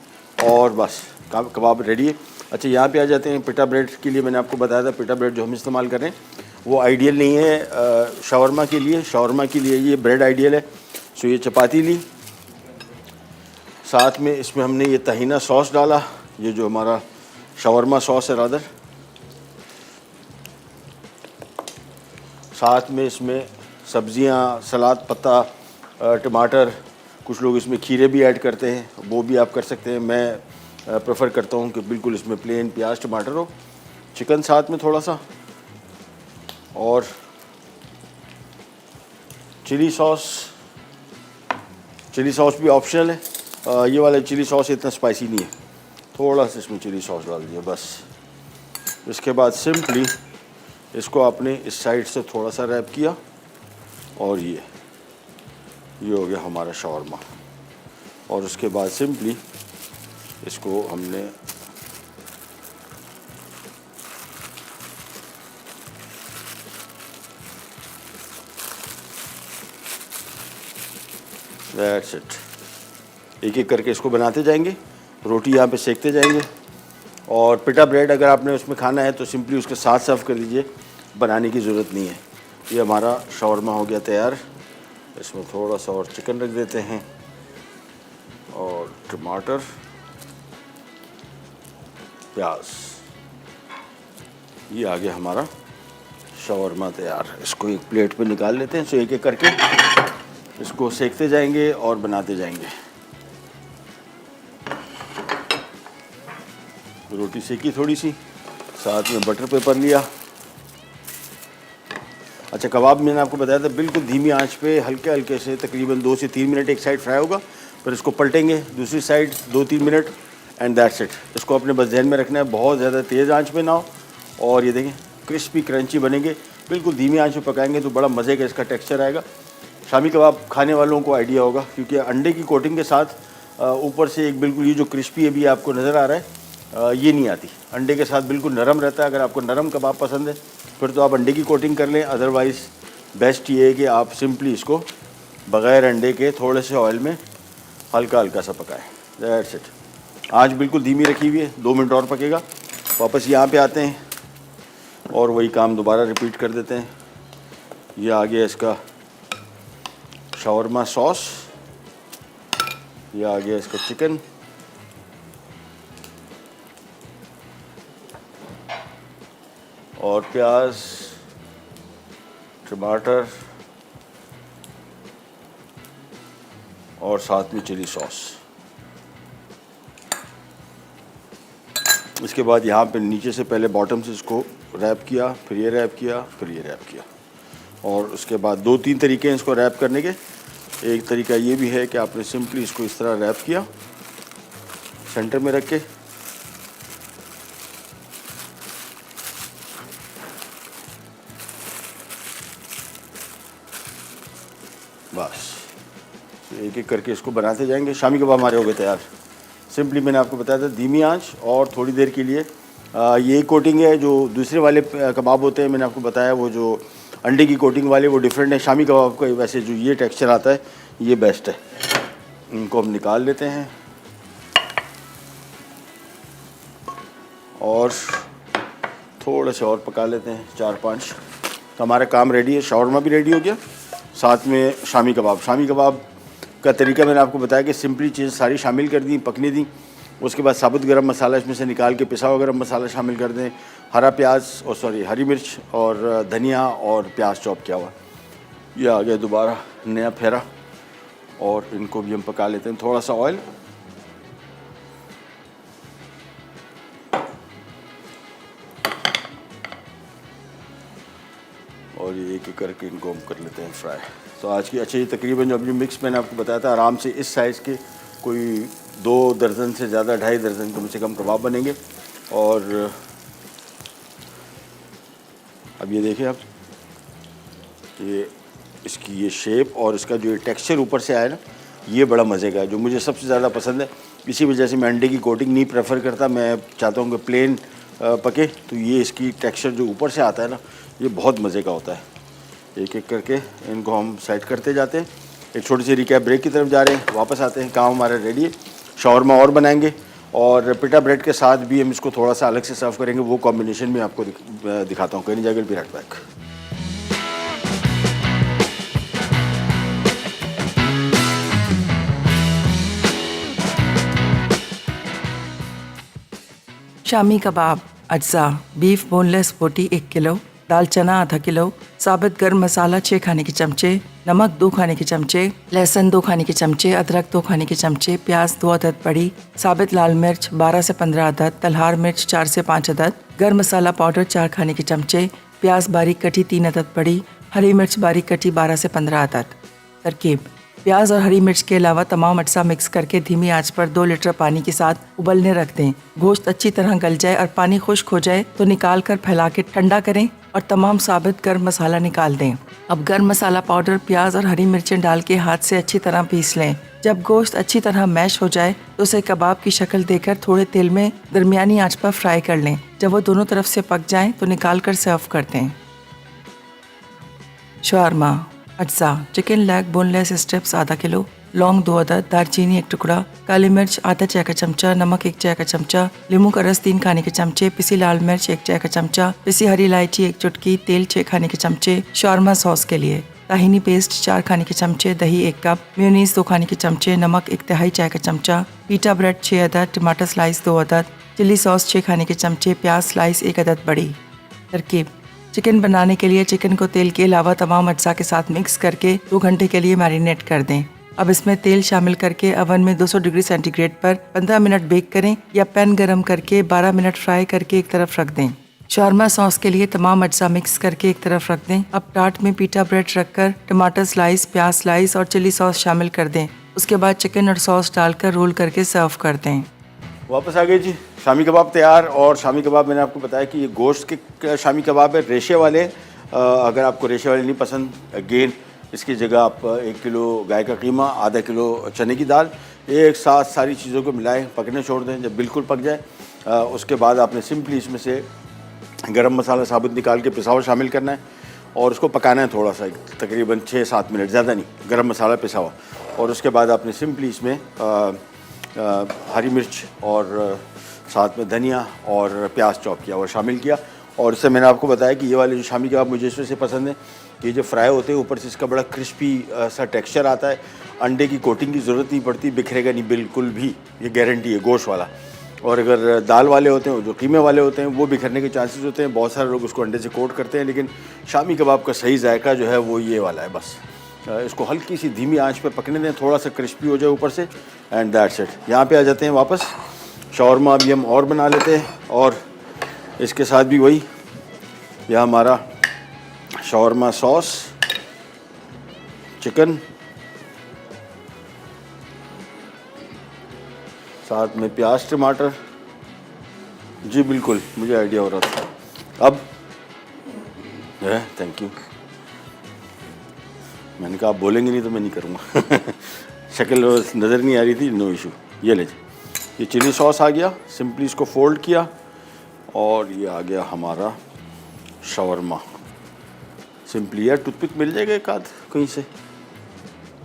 और बस कबाब रेडी है। अच्छा, यहाँ पे आ जाते हैं पिटा ब्रेड के लिए। मैंने आपको बताया था पिटा ब्रेड जो हम इस्तेमाल कर रहे हैं वो आइडियल नहीं है शावरमा के लिए। शावरमा के लिए ये ब्रेड आइडियल है। सो ये चपाती ली, साथ में इसमें हमने ये तहीना सॉस डाला, ये जो हमारा शावरमा सॉस है रादर। साथ में इसमें सब्जियां, सलाद पत्ता, टमाटर, कुछ लोग इसमें खीरे भी ऐड करते हैं, वो भी आप कर सकते हैं। मैं प्रेफर करता हूँ कि बिल्कुल इसमें प्लेन प्याज टमाटर हो। चिकन साथ में थोड़ा सा और चिली सॉस भी ऑप्शनल है। ये वाला चिली सॉस इतना स्पाइसी नहीं है, थोड़ा सा इसमें चिली सॉस डाल दिया बस। इसके बाद सिंपली इसको आपने इस साइड से थोड़ा सा रैप किया और ये हो गया हमारा शावरमा। और उसके बाद सिंपली इसको हमने दैट्स इट, एक एक करके इसको बनाते जाएंगे, रोटी यहाँ पे सेकते जाएंगे। और पिटा ब्रेड अगर आपने उसमें खाना है तो सिंपली उसके साथ सर्व कर दीजिए, बनाने की ज़रूरत नहीं है। ये हमारा शावरमा हो गया तैयार। इसमें थोड़ा सा और चिकन रख देते हैं और टमाटर, प्याज, ये आ गया हमारा शावरमा तैयार। इसको एक प्लेट पे निकाल लेते हैं। सो एक एक करके इसको सेकते जाएंगे और बनाते जाएंगे। रोटी सेकी थोड़ी सी, साथ में बटर पेपर लिया। अच्छा, कबाब मैंने आपको बताया था बिल्कुल धीमी आंच पे हल्के हल्के से तकरीबन 2 से 3 मिनट एक साइड फ्राई होगा, फिर इसको पलटेंगे दूसरी side 2-3 minute and that's it. इसको अपने बस ध्यान में रखना है, बहुत ज़्यादा तेज़ आंच पे ना हो। और ये देखें क्रिस्पी क्रंची बनेंगे, बिल्कुल धीमी आंच पे पकाएंगे तो बड़ा मज़े का इसका टेक्सचर आएगा। शामी कबाब खाने वालों को आइडिया होगा, क्योंकि अंडे की कोटिंग के साथ ऊपर से एक बिल्कुल ये जो क्रिस्पी अभी आपको नज़र आ रहा है ये नहीं आती। अंडे के साथ बिल्कुल नरम रहता है। अगर आपको नरम कबाब पसंद है फिर तो आप अंडे की कोटिंग कर लें, अदरवाइज़ बेस्ट ये है कि आप सिंपली इसको बग़ैर अंडे के थोड़े से ऑयल में हल्का हल्का सा पकाएं। That's it. आँच बिल्कुल धीमी रखी हुई है, 2 मिनट और पकेगा। वापस यहाँ पे आते हैं और वही काम दोबारा रिपीट कर देते हैं। ये आ गया इसका शावरमा सॉस, ये आ गया इसका चिकन, और प्याज, टमाटर और साथ में चिली सॉस। इसके बाद यहाँ पे नीचे से पहले बॉटम से इसको रैप किया, फिर ये रैप किया, फिर ये रैप किया। और उसके बाद 2-3 तरीके हैं इसको रैप करने के। एक तरीका ये भी है कि आपने सिंपली इसको इस तरह रैप किया सेंटर में रख के, बस एक एक करके इसको बनाते जाएंगे। शामी कबाब हमारे हो गए तैयार। सिंपली मैंने आपको बताया था धीमी आंच और थोड़ी देर के लिए। ये कोटिंग है, जो दूसरे वाले कबाब होते हैं मैंने आपको बताया, वो जो अंडे की कोटिंग वाले वो डिफरेंट है। शामी कबाब का वैसे जो ये टेक्सचर आता है ये बेस्ट है। इनको हम निकाल लेते हैं और थोड़े से और पका लेते हैं, 4-5। तो हमारा काम रेडी है। शॉर्मा भी रेडी हो गया, साथ में शामी कबाब। शामी कबाब का तरीका मैंने आपको बताया कि सिंपली चीज़ सारी शामिल कर दी, पकने दी। उसके बाद साबुत गरम मसाला इसमें से निकाल के पिसा हुआ गरम मसाला शामिल कर दें, हरा प्याज और हरी मिर्च और धनिया और प्याज चॉप किया हुआ। ये आ गया दोबारा नया फेरा, और इनको भी हम पका लेते हैं। थोड़ा सा ऑयल, और ये एक एक करके इनको हम कर लेते हैं फ्राई। तो आज की ये तकरीबन जो अभी मिक्स मैंने आपको बताया था, आराम से इस साइज़ के कोई 2 दर्जन से ज़्यादा, 2.5 दर्जन कम से कम कबाब बनेंगे। और अब ये देखें आप, ये इसकी ये शेप और इसका जो ये टेक्सचर ऊपर से आया ना, ये बड़ा मज़े का है, जो मुझे सबसे ज़्यादा पसंद है। इसी वजह से मैं अंडे की कोटिंग नहीं प्रेफर करता, मैं चाहता हूँ कि प्लेन पके। तो ये इसकी टेक्सचर जो ऊपर से आता है ना, ये बहुत मज़े का होता है। एक एक करके इनको हम साइड करते जाते हैं। एक छोटी सी रिकैप ब्रेक की तरफ जा रहे हैं, वापस आते हैं। काम हमारा रेडी है, शॉर्मा और बनाएंगे और पिटा ब्रेड के साथ भी हम इसको थोड़ा सा अलग से सर्व करेंगे। वो कॉम्बिनेशन में आपको दिखाता हूँ। कहीं नहीं जाएगा, बी राइट बैक। शामी कबाब, अज्जा, बीफ बोनलेस बोटी 1 किलो, दाल चना आधा किलो, साबित गर्म मसाला 6 खाने के चमचे, नमक 2 खाने के चमचे, लहसुन 2 खाने के चमचे, अदरक 2 खाने के चमचे, प्याज 2 अदद बड़ी, साबित लाल मिर्च 12 से 15 अदद, तलहार मिर्च 4 से 5 अदद, गर्म मसाला पाउडर 4 खाने के चमचे, प्याज बारीक कटी 3 अदद बड़ी, हरी मिर्च बारीक कटी 12 से 15 अदद। तरकीब: प्याज और हरी मिर्च के अलावा तमाम अज्जा मिक्स करके धीमी आंच पर 2 लीटर पानी के साथ उबलने रख दें। गोश्त अच्छी तरह गल जाए और पानी खुश्क हो जाए तो निकाल कर फैला के ठंडा करें और तमाम साबित गर्म मसाला निकाल दें। अब गर्म मसाला पाउडर, प्याज और हरी मिर्चें डाल के हाथ से अच्छी तरह पीस लें। जब गोश्त अच्छी तरह मैश हो जाए तो उसे कबाब की शक्ल देकर थोड़े तेल में दरमियानी आंच पर फ्राई कर लें। जब वो दोनों तरफ से पक जाएं तो निकाल कर सर्व कर दें। शवारमा, अज्जा, चिकन लेग बोनलेस स्ट्रिप्स आधा किलो, लौंग 2 अदद, दालचीनी 1 टुकड़ा, काली मिर्च आधा चाय का चमचा, नमक 1 चाय का चमचा, नींबू का रस 3 खाने के चमचे, पिसी लाल मिर्च 1 चाय का चमचा, पिसी हरी इलायची 1 चुटकी, तेल 6 खाने के चमचे। शवारमा सॉस के लिए ताहिनी पेस्ट 4 खाने के चमचे, दही 1 कप, मेयोनीज 2 खाने के चमचे, नमक 1/2 चाय का चमचा, पीटा ब्रेड 6 अदद, टमाटर स्लाइस 2 अदद, चिली सॉस 6 खाने के चमचे, प्याज स्लाइस 1 अदद बड़ी। तरकीब: चिकन बनाने के लिए चिकन को तेल के अलावा तमाम अज्जा के साथ मिक्स करके 2 घंटे के लिए मैरिनेट कर दें। अब इसमें तेल शामिल करके ओवन में 200 डिग्री सेंटीग्रेड पर 15 मिनट बेक करें या पैन गरम करके 12 मिनट फ्राई करके एक तरफ रख दें। शवारमा सॉस के लिए तमाम अज्जा मिक्स करके एक तरफ रख दें। अब टाट में पीटा ब्रेड रखकर टमाटर स्लाइस, प्याज स्लाइस और चिली सॉस शामिल कर दें। उसके बाद चिकन और सॉस डालकर रोल करके सर्व कर दें। वापस आ गए जी, शामी कबाब तैयार। और शामी कबाब मैंने आपको बताया कि ये गोश्त के शामी कबाब है, रेशे वाले। अगर आपको रेशे वाले नहीं पसंद, अगेन इसकी जगह आप 1 किलो गाय का कीमा, आधा किलो चने की दाल, एक साथ सारी चीज़ों को मिलाएं, पकने छोड़ दें। जब बिल्कुल पक जाए उसके बाद आपने सिंपली इसमें से गरम मसाला साबुत निकाल के पिसा हुआ शामिल करना है और उसको पकाना है थोड़ा सा, तकरीबन 6-7 मिनट, ज़्यादा नहीं, गरम मसाला पिसा हुआ। और उसके बाद आपने सिंपली इसमें हरी मिर्च और साथ में धनिया और प्याज चॉप किया और शामिल किया। और इससे मैंने आपको बताया कि ये वाले जो शामी कबाब मुझे इसमें से पसंद है कि ये जो फ्राई होते हैं ऊपर से इसका बड़ा क्रिस्पी सा टेक्सचर आता है। अंडे की कोटिंग की ज़रूरत नहीं पड़ती, बिखरेगा नहीं बिल्कुल भी, ये गारंटी है गोश्त वाला। और अगर दाल वाले होते हैं, जो कीमे वाले होते हैं, वो बिखरने के चांसेस होते हैं। बहुत सारे लोग उसको अंडे से कोट करते हैं, लेकिन शामी कबाब का सही जायका जो है वो ये वाला है। बस इसको हल्की सी धीमी आंच पे पकने दें, थोड़ा सा क्रिस्पी हो जाए ऊपर से, एंड दैट्स इट। यहाँ पे आ जाते हैं वापस। शवारमा अभी हम और बना लेते हैं और इसके साथ भी वही, यह हमारा शवारमा सॉस, चिकन, साथ में प्याज टमाटर। जी बिल्कुल, मुझे आइडिया हो रहा था। अब थैंक यू, मैंने कहा आप बोलेंगे नहीं तो मैं नहीं करूँगा। शक्ल नज़र नहीं आ रही थी, नो इशू। ये ले, ये चिली सॉस आ गया, सिंपली इसको फोल्ड किया और ये आ गया हमारा शवारमा। सिंपली यार टूथपिक मिल जाएगा एक आध कहीं से,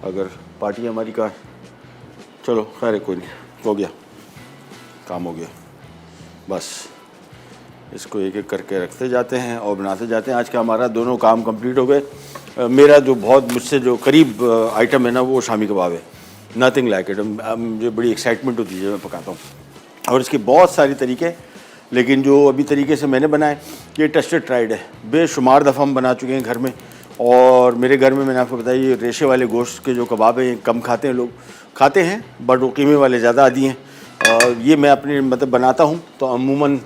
अगर पार्टी हमारी का। चलो खैर कोई नहीं, हो गया, काम हो गया। बस इसको एक एक करके रखते जाते हैं और बनाते जाते हैं। आज का हमारा दोनों काम कंप्लीट हो गए। मेरा जो बहुत मुझसे जो करीब आइटम है ना वो शामी कबाब है। Nothing like it. मुझे बड़ी एक्साइटमेंट होती है जब मैं पकाता हूँ। और इसके बहुत सारे तरीके, लेकिन जो अभी तरीके से मैंने बनाए ये टेस्टेड ट्राइड है। बेशुमार दफ़ा हम बना चुके हैं घर में। और मेरे घर में मैंने आपको बताया ये रेशे वाले गोश्त के जो कबाब हैं कम खाते हैं लोग, खाते हैं बट वो कीमे वाले ज़्यादा आदी हैं। ये मैं अपने मतलब बनाता हूँ तो अमूमन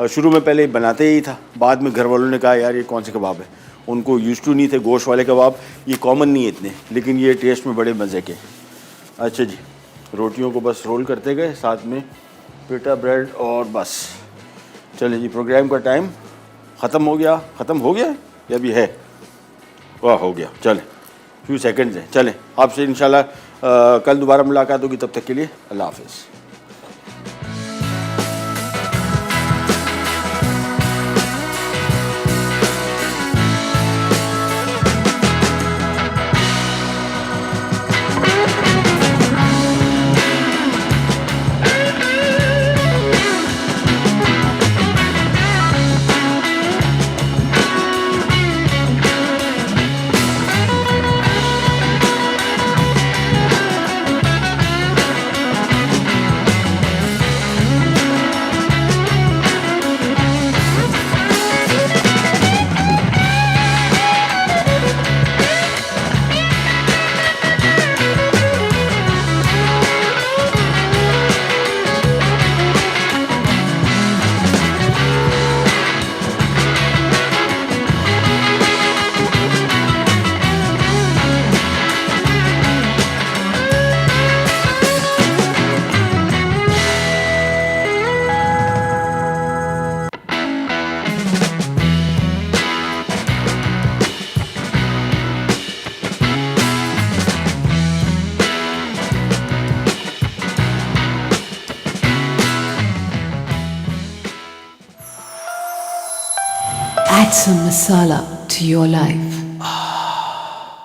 शुरू में पहले बनाते ही था, बाद में घर वालों ने कहा यार ये कौन से कबाब है, उनको यूज़ टू नहीं थे गोश्त वाले कबाब, ये कॉमन नहीं है इतने, लेकिन ये टेस्ट में बड़े मज़े के। अच्छा जी, रोटियों को बस रोल करते गए, साथ में पेटा ब्रेड और बस। चलिए जी, प्रोग्राम का टाइम ख़त्म हो गया या भी है? वाह, हो गया। चलें, फ्यू सेकंड्स हैं। चलें, आपसे इंशाल्लाह कल दोबारा मुलाकात होगी। तब तक के लिए अल्लाह हाफ़िज़। Add some masala to your life.